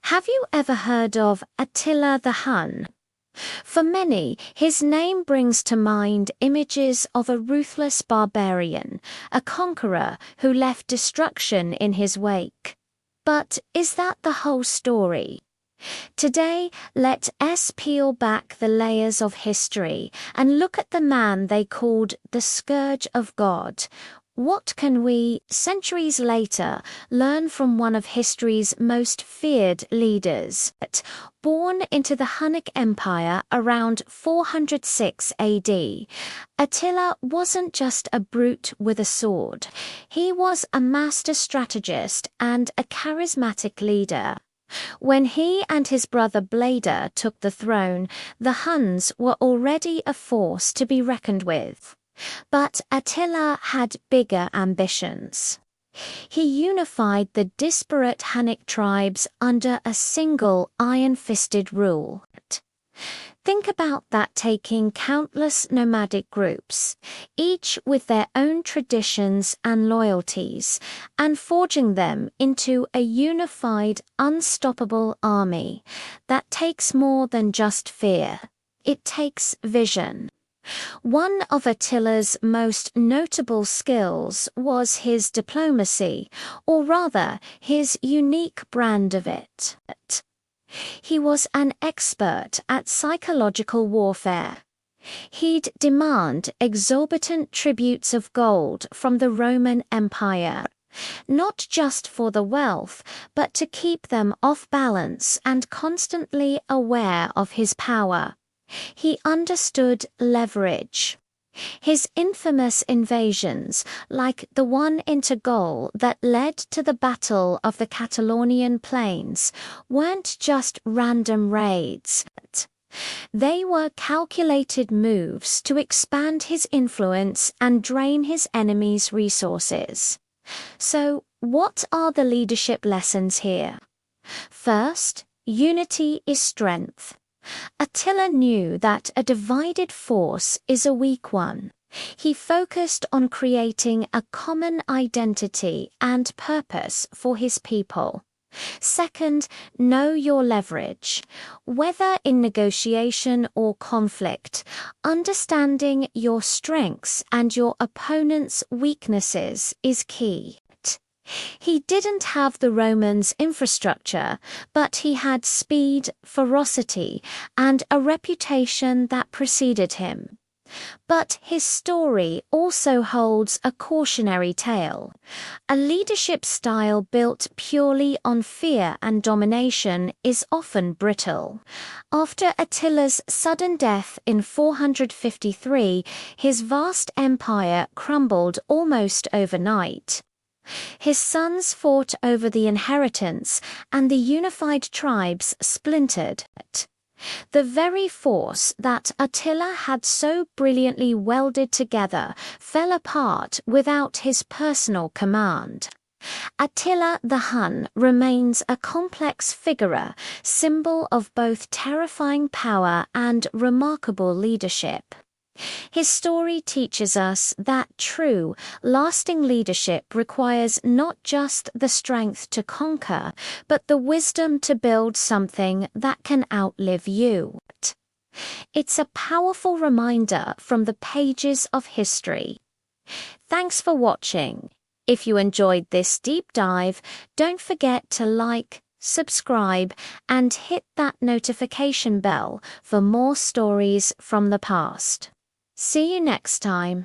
Have you ever heard of Attila the Hun? For many, his name brings to mind images of a ruthless barbarian, a conqueror who left destruction in his wake. But is that the whole story? Today, let us peel back the layers of history and look at the man they called the Scourge of God. What can we, centuries later, learn from one of history's most feared leaders? Born into the Hunnic Empire around 406 AD, Attila wasn't just a brute with a sword. He was a master strategist and a charismatic leader. When he and his brother Bleda took the throne, the Huns were already a force to be reckoned with. But Attila had bigger ambitions. He unified the disparate Hunnic tribes under a single iron-fisted rule. Think about that, taking countless nomadic groups, each with their own traditions and loyalties, and forging them into a unified, unstoppable army that takes more than just fear. It takes vision. One of Attila's most notable skills was his diplomacy, or rather, his unique brand of it. He was an expert at psychological warfare. He'd demand exorbitant tributes of gold from the Roman Empire, not just for the wealth, but to keep them off balance and constantly aware of his power. He understood leverage. His infamous invasions, like the one into Gaul that led to the Battle of the Catalonian Plains, weren't just random raids. They were calculated moves to expand his influence and drain his enemies' resources. So, what are the leadership lessons here? First, unity is strength. Attila knew that a divided force is a weak one. He focused on creating a common identity and purpose for his people. Second, know your leverage. Whether in negotiation or conflict, understanding your strengths and your opponent's weaknesses is key. He didn't have the Romans' infrastructure, but he had speed, ferocity, and a reputation that preceded him. But his story also holds a cautionary tale. A leadership style built purely on fear and domination is often brittle. After Attila's sudden death in 453, his vast empire crumbled almost overnight. His sons fought over the inheritance, and the unified tribes splintered. The very force that Attila had so brilliantly welded together fell apart without his personal command. Attila the Hun remains a complex figure, symbol of both terrifying power and remarkable leadership. His story teaches us that true, lasting leadership requires not just the strength to conquer, but the wisdom to build something that can outlive you. It's a powerful reminder from the pages of history. Thanks for watching. If you enjoyed this deep dive, don't forget to like, subscribe, and hit that notification bell for more stories from the past. See you next time.